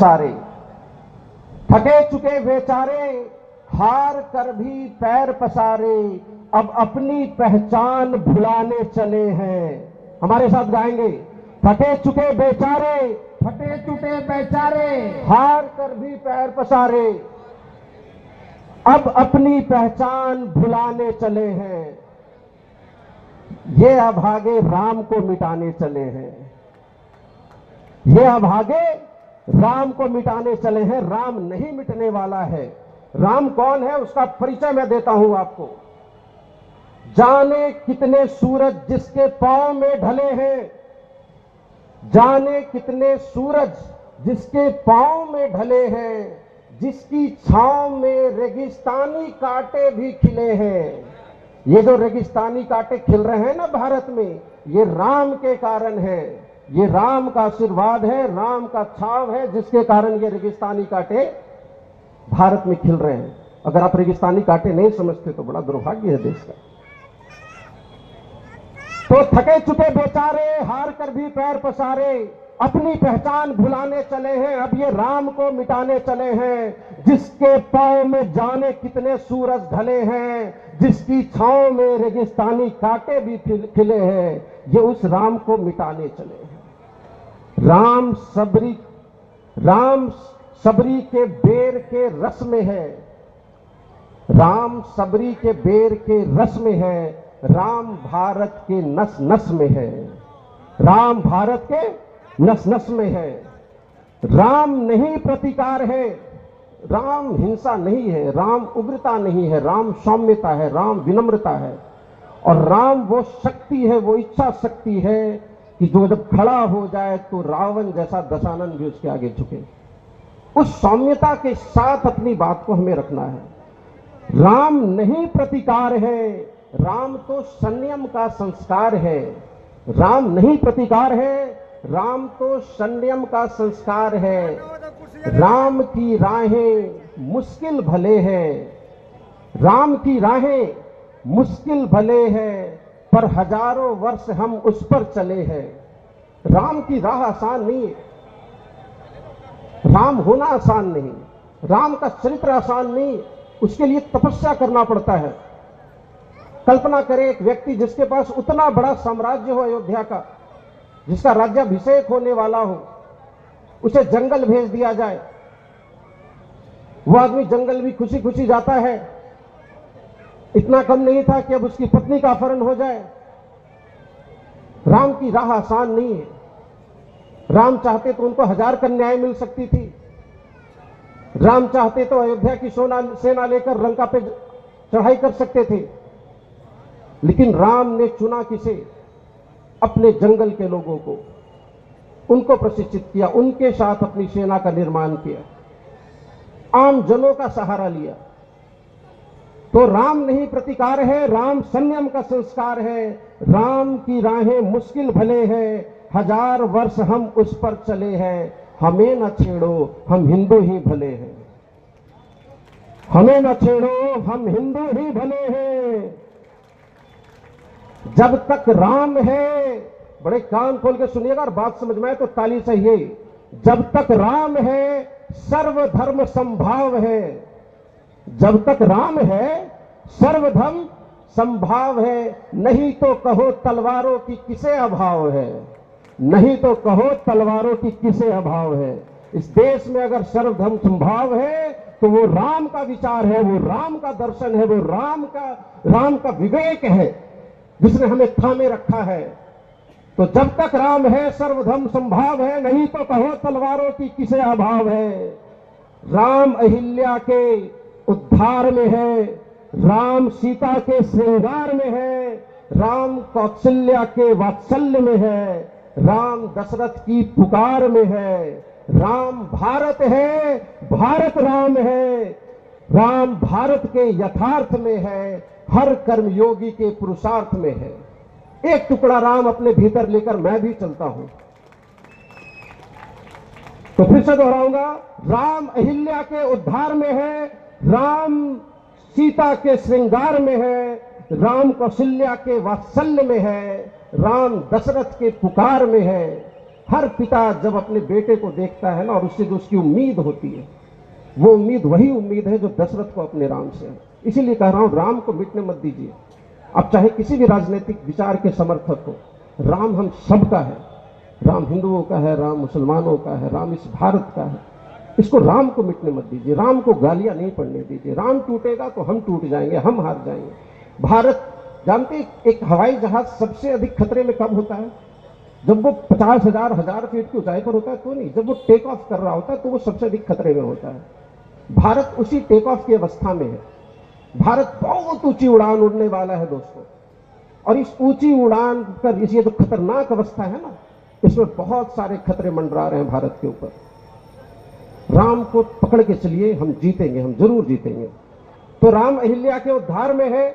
सारे थके चुके बेचारे हार कर भी पैर पसारे, अब अपनी पहचान भुलाने चले हैं। हमारे साथ गाएंगे, थके चुके बेचारे, फटे टूटे बेचारे हार कर भी पैर पसारे, अब अपनी पहचान भुलाने चले हैं। ये अभागे राम को मिटाने चले हैं, ये अभागे राम को मिटाने चले हैं। राम नहीं मिटने वाला है। राम कौन है उसका परिचय मैं देता हूं आपको। जाने कितने सूरज जिसके पांव में ढले हैं, जाने कितने सूरज जिसके पांव में ढले हैं, जिसकी छांव में रेगिस्तानी कांटे भी खिले हैं। ये जो रेगिस्तानी कांटे खिल रहे हैं ना भारत में, ये राम के कारण है। ये राम का आशीर्वाद है, राम का छाव है, जिसके कारण ये रेगिस्तानी कांटे भारत में खिल रहे हैं। अगर आप रेगिस्तानी कांटे नहीं समझते तो बड़ा दुर्भाग्य है देश का। तो थके चुके बेचारे हार कर भी पैर पसारे, अपनी पहचान भुलाने चले हैं। अब ये राम को मिटाने चले हैं, जिसके पांव में जाने कितने सूरज ढले हैं, जिसकी छांव में रेगिस्तानी कांटे भी खिले हैं। ये उस राम को मिटाने चले हैं। राम सबरी के बेर के रस में है, राम सबरी के बेर के रस में है, राम भारत के नस नस में है, राम भारत के नस नस में है। राम नहीं प्रतिकार है, राम हिंसा नहीं है, राम उग्रता नहीं है, राम सौम्यता है, राम विनम्रता है। और राम वो शक्ति है, वो इच्छा शक्ति है कि जो जब खड़ा हो जाए तो रावण जैसा दशानन भी उसके आगे झुके। उस सौम्यता के साथ अपनी बात को हमें रखना है। राम नहीं प्रतिकार है, राम तो संयम का संस्कार है। राम नहीं प्रतिकार है, राम तो संयम का संस्कार है। राम की राहें मुश्किल भले हैं, राम की राहें मुश्किल भले हैं, पर हजारों वर्ष हम उस पर चले हैं। राम की राह आसान नहीं है, राम होना आसान नहीं, राम का चरित्र आसान नहीं, उसके लिए तपस्या करना पड़ता है। कल्पना करें एक व्यक्ति जिसके पास उतना बड़ा साम्राज्य हो अयोध्या का, जिसका राज्याभिषेक होने वाला हो, उसे जंगल भेज दिया जाए। वो आदमी जंगल भी खुशी खुशी जाता है। इतना कम नहीं था कि अब उसकी पत्नी का अपहरण हो जाए। राम की राह आसान नहीं है। राम चाहते तो उनको 1000 कन्याएं मिल सकती थी। राम चाहते तो अयोध्या की सेना लेकर लंका पे चढ़ाई कर सकते थे। लेकिन राम ने चुना किसे? अपने जंगल के लोगों को, उनको प्रशिक्षित किया, उनके साथ अपनी सेना का निर्माण किया, आम जनों का सहारा लिया। तो राम नहीं प्रतिकार है, राम संयम का संस्कार है। राम की राहें मुश्किल भले हैं, 1000 वर्ष हम उस पर चले हैं। हमें न छेड़ो, हम हिंदू ही भले हैं। हमें न छेड़ो, हम हिंदू ही भले हैं। जब तक राम है, बड़े कान खोल के सुनिएगा और बात समझ में आए तो ताली चाहिए। जब तक राम है सर्वधर्म संभाव है। जब तक राम है सर्वधर्म संभाव है। नहीं तो कहो तलवारों की किसे अभाव है, नहीं तो कहो तलवारों की किसे अभाव है। इस देश में अगर सर्वधर्म संभाव है तो वो राम का विचार है, वो राम का दर्शन है, वो राम का विवेक है, जिसने हमें थामे रखा है। तो जब तक राम है सर्वधर्म संभाव है, नहीं तो कहो तलवारों की किसे अभाव है। राम अहिल्या के उद्धार में है, राम सीता के श्रृंगार में है, राम कौशल्या के वात्सल्य में है, राम दशरथ की पुकार में है। राम भारत है, भारत राम है। राम भारत के यथार्थ में है, हर कर्मयोगी के पुरुषार्थ में है। एक टुकड़ा राम अपने भीतर लेकर मैं भी चलता हूं। तो फिर से दोहराऊंगा, राम अहिल्या के उद्धार में है, राम सीता के श्रृंगार में है, राम कौशल्या के वात्सल्य में है, राम दशरथ के पुकार में है। हर पिता जब अपने बेटे को देखता है ना और उससे जो उसकी उम्मीद होती है, वो उम्मीद वही उम्मीद है जो दशरथ को अपने राम से है। इसीलिए कह रहा हूं, राम को मिटने मत दीजिए। अब चाहे किसी भी राजनीतिक विचार के समर्थक हो, राम हम सबका है। राम हिंदुओं का है, राम मुसलमानों का है, राम इस भारत का है। इसको राम को मिटने मत दीजिए, राम को गालियां नहीं पड़ने दीजिए। राम टूटेगा तो हम टूट जाएंगे, हम हार जाएंगे। भारत जानते, एक हवाई जहाज सबसे अधिक खतरे में कब होता है? जब वो 50,000 फीट की ऊंचाई पर होता है तो नहीं, जब वो टेक ऑफ कर रहा होता है तो वो सबसे अधिक खतरे में होता है। भारत उसी टेक ऑफ की अवस्था में है। भारत बहुत ऊंची उड़ान उड़ने वाला है दोस्तों, और इस ऊंची उड़ान का ये जो खतरनाक अवस्था है ना, इसमें बहुत सारे खतरे मंडरा रहे हैं भारत के ऊपर। राम को पकड़ के चलिए, हम जीतेंगे, हम जरूर जीतेंगे। तो राम अहिल्या के उद्धार में है,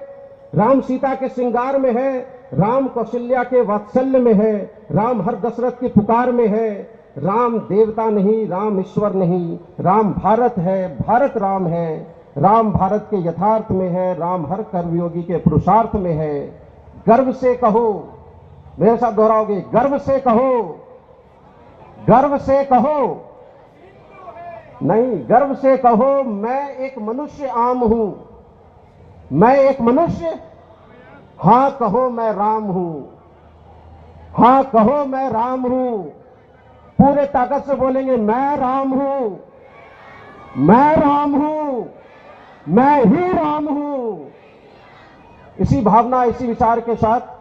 राम सीता के श्रृंगार में है, राम कौशल्या के वात्सल्य में है, राम हर दशरथ की पुकार में है। राम देवता नहीं, राम ईश्वर नहीं, राम भारत है, भारत राम है। राम भारत के यथार्थ में है, राम हर कर्मयोगी के पुरुषार्थ में है। गर्व से कहो, मेरे साथ दोहराओगे, गर्व से कहो, गर्व से कहो, नहीं, गर्व से कहो, मैं एक मनुष्य आम हूं, मैं एक मनुष्य, हां कहो मैं राम हूं, हां कहो मैं राम हूं। पूरे ताकत से बोलेंगे, मैं राम हूं, मैं राम हूं, मैं ही राम हूं। इसी भावना, इसी विचार के साथ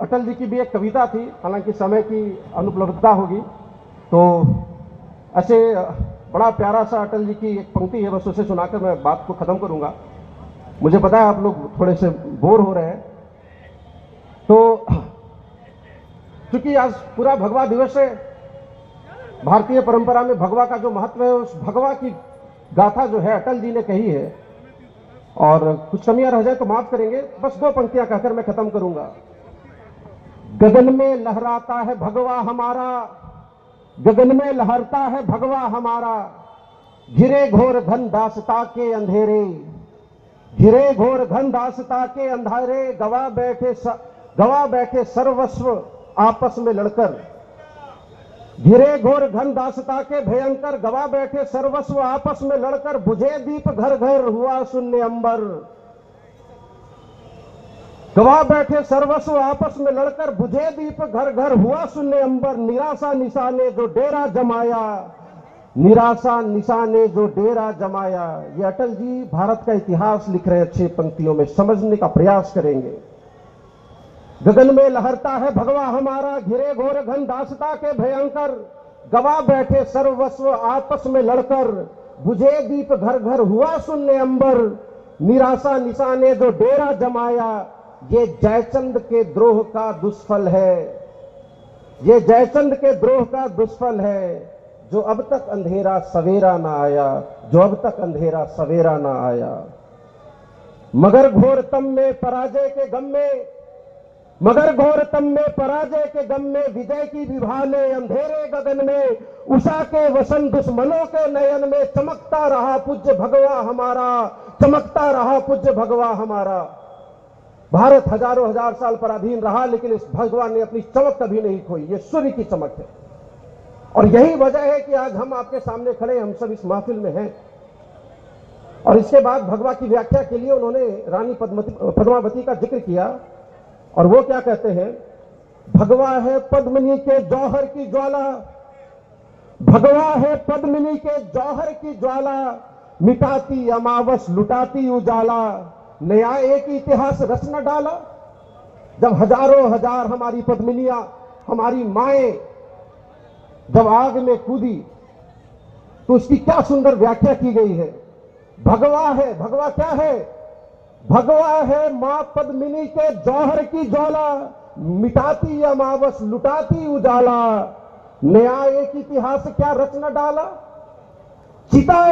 अटल जी की भी एक कविता थी, हालांकि समय की अनुपलब्धता होगी, तो ऐसे बड़ा प्यारा सा अटल जी की एक पंक्ति है, बस उसे सुनाकर मैं बात को खत्म करूंगा। मुझे पता है आप लोग थोड़े से बोर हो रहे हैं, तो चूंकि आज पूरा भगवा दिवस है, भारतीय परंपरा में भगवा का जो महत्व है, उस भगवा की गाथा जो है अटल जी ने कही है, और कुछ कमियां रह जाए तो माफ करेंगे। बस 2 पंक्तियां कहकर मैं खत्म करूंगा। गगन में लहराता है भगवा हमारा, गगन में लहरता है भगवा हमारा, घिरे घोर घन दासता के अंधेरे, घिरे घोर घन दासता के अंधेरे, गवा बैठे सर्वस्व आपस में लड़कर, घिरे घोर घन दासता के भयंकर, गवा बैठे सर्वस्व आपस में लड़कर, बुझे दीप घर घर हुआ शून्य अंबर, गवा बैठे सर्वस्व आपस में लड़कर, बुझे दीप घर घर हुआ शून्य अंबर, निराशा निशा ने जो डेरा जमाया, निराशा निशा ने जो डेरा जमाया। ये अटल जी भारत का इतिहास लिख रहे हैं 6 पंक्तियों में, समझने का प्रयास करेंगे। गगन में लहरता है भगवा हमारा, घिरे घोर घन दासता के भयंकर, गवा बैठे सर्वस्व आपस में लड़कर, बुझे दीप घर घर हुआ शून्य अंबर, निराशा निशा ने जो डेरा जमाया। ये जयचंद के द्रोह का दुष्फल है, ये जयचंद के द्रोह का दुष्फल है, जो अब तक अंधेरा सवेरा ना आया, जो अब तक अंधेरा सवेरा ना आया। मगर घोर तम में पराजय के गम में, मगर घोर तम में पराजय के गम में, विजय की विभाले अंधेरे गगन में, उषा के वसन दुश्मनों के नयन में, चमकता रहा पूज्य भगवा हमारा, चमकता रहा पूज्य भगवा हमारा। भारत हजारों हजार साल पराधीन रहा, लेकिन इस भगवान ने अपनी चमक कभी नहीं खोई। ये सूर्य की चमक है, और यही वजह है कि आज हम आपके सामने खड़े, हम सब इस महफिल में हैं। और इसके बाद भगवा की व्याख्या के लिए उन्होंने रानी पद्मावती का जिक्र किया, और वो क्या कहते हैं, भगवा है पद्मिनी के जौहर की ज्वाला, भगवा है पद्मिनी के जौहर की ज्वाला, मिटाती अमावस लुटाती उजाला, नया एक इतिहास रच न डाला। जब हजारों हजार हमारी पद्मिनियां, हमारी माएं जब आग में कूदी, तो उसकी क्या सुंदर व्याख्या की गई है। भगवा है, भगवा क्या है, भगवा है मां पद्मिनी के जौहर की ज्वाला, मिटाती अमावस लुटाती उजाला, नया एक इतिहास क्या रच न डाला। चिता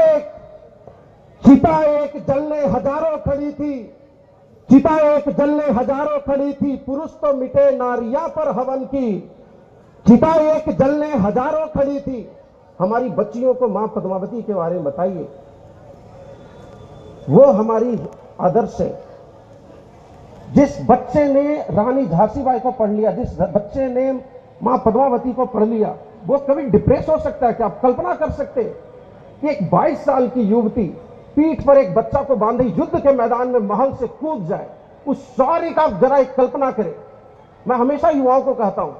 एक जलने हजारों खड़ी थी, चिता एक जलने हजारों खड़ी थी, पुरुष तो मिटे नारियां पर हवन की, चिता एक जलने हजारों खड़ी थी। हमारी बच्चियों को मां पद्मावती के बारे में बताइए, वो हमारी आदर्श है। जिस बच्चे ने रानी झांसी बाई को पढ़ लिया, जिस बच्चे ने मां पद्मावती को पढ़ लिया, वो कभी डिप्रेस हो सकता है क्या? आप कल्पना कर सकते हैं कि एक 22 साल की युवती पीठ पर एक बच्चा को बांधे युद्ध के मैदान में महल से कूद जाए, उस शौर्य का आप जरा एक कल्पना करें। मैं हमेशा युवाओं को कहता हूं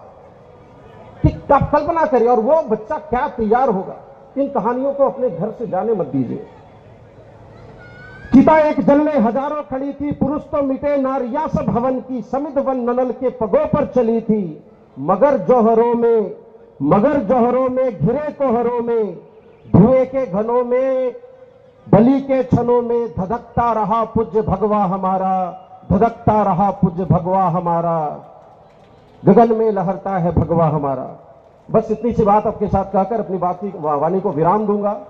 कि आप कल्पना करें, और वो बच्चा क्या तैयार होगा। इन कहानियों को अपने घर से जाने मत दीजिए। चिता एक जलने हजारों खड़ी थी, पुरुष तो मिटे नारियां सब हवन की, समिध वन ननल के पगों पर चली थी, मगर जौहरों में घिरे कोहरों में, धुएं के घनों में, बलि के क्षणों में, धधकता रहा पूज्य भगवा हमारा, धधकता रहा पूज्य भगवा हमारा, गगन में लहरता है भगवा हमारा। बस इतनी सी बात आपके साथ कहकर अपनी वाणी को विराम दूंगा।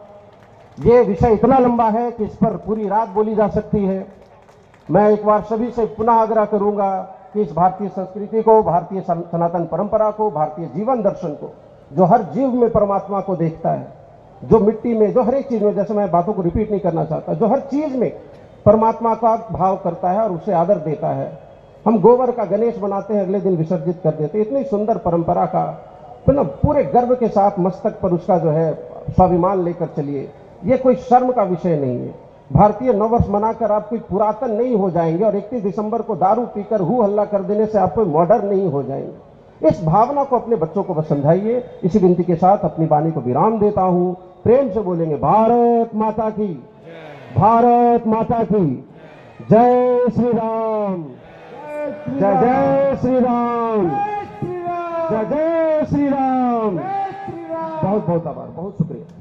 ये विषय इतना लंबा है कि इस पर पूरी रात बोली जा सकती है। मैं एक बार सभी से पुनः आग्रह करूंगा कि इस भारतीय संस्कृति को, भारतीय सनातन परंपरा को, भारतीय जीवन दर्शन को, जो हर जीव में परमात्मा को देखता है, जो मिट्टी में, जो हर एक चीज में, जैसे मैं बातों को रिपीट नहीं करना चाहता, जो हर चीज में परमात्मा का भाव करता है और उसे आदर देता है। हम गोबर का गणेश बनाते हैं, अगले दिन विसर्जित कर देते हैं। इतनी सुंदर परंपरा का पूरे गर्व के साथ मस्तक पर उसका जो है स्वाभिमान लेकर चलिए। ये कोई शर्म का विषय नहीं है। भारतीय नववर्ष मनाकर आप कोई पुरातन नहीं हो जाएंगे, और 31 दिसंबर को दारू पीकर हु हल्ला कर देने से आप कोई मॉडर्न नहीं हो जाएंगे। इस भावना को अपने बच्चों को बस समझाइए। इसी विनती के साथ अपनी वाणी को विराम देता हूं। प्रेम से बोलेंगे भारत माता की, भारत माता की जय श्री राम, जय जय श्री राम, जय जय श्री राम। बहुत बहुत आभार, बहुत शुक्रिया।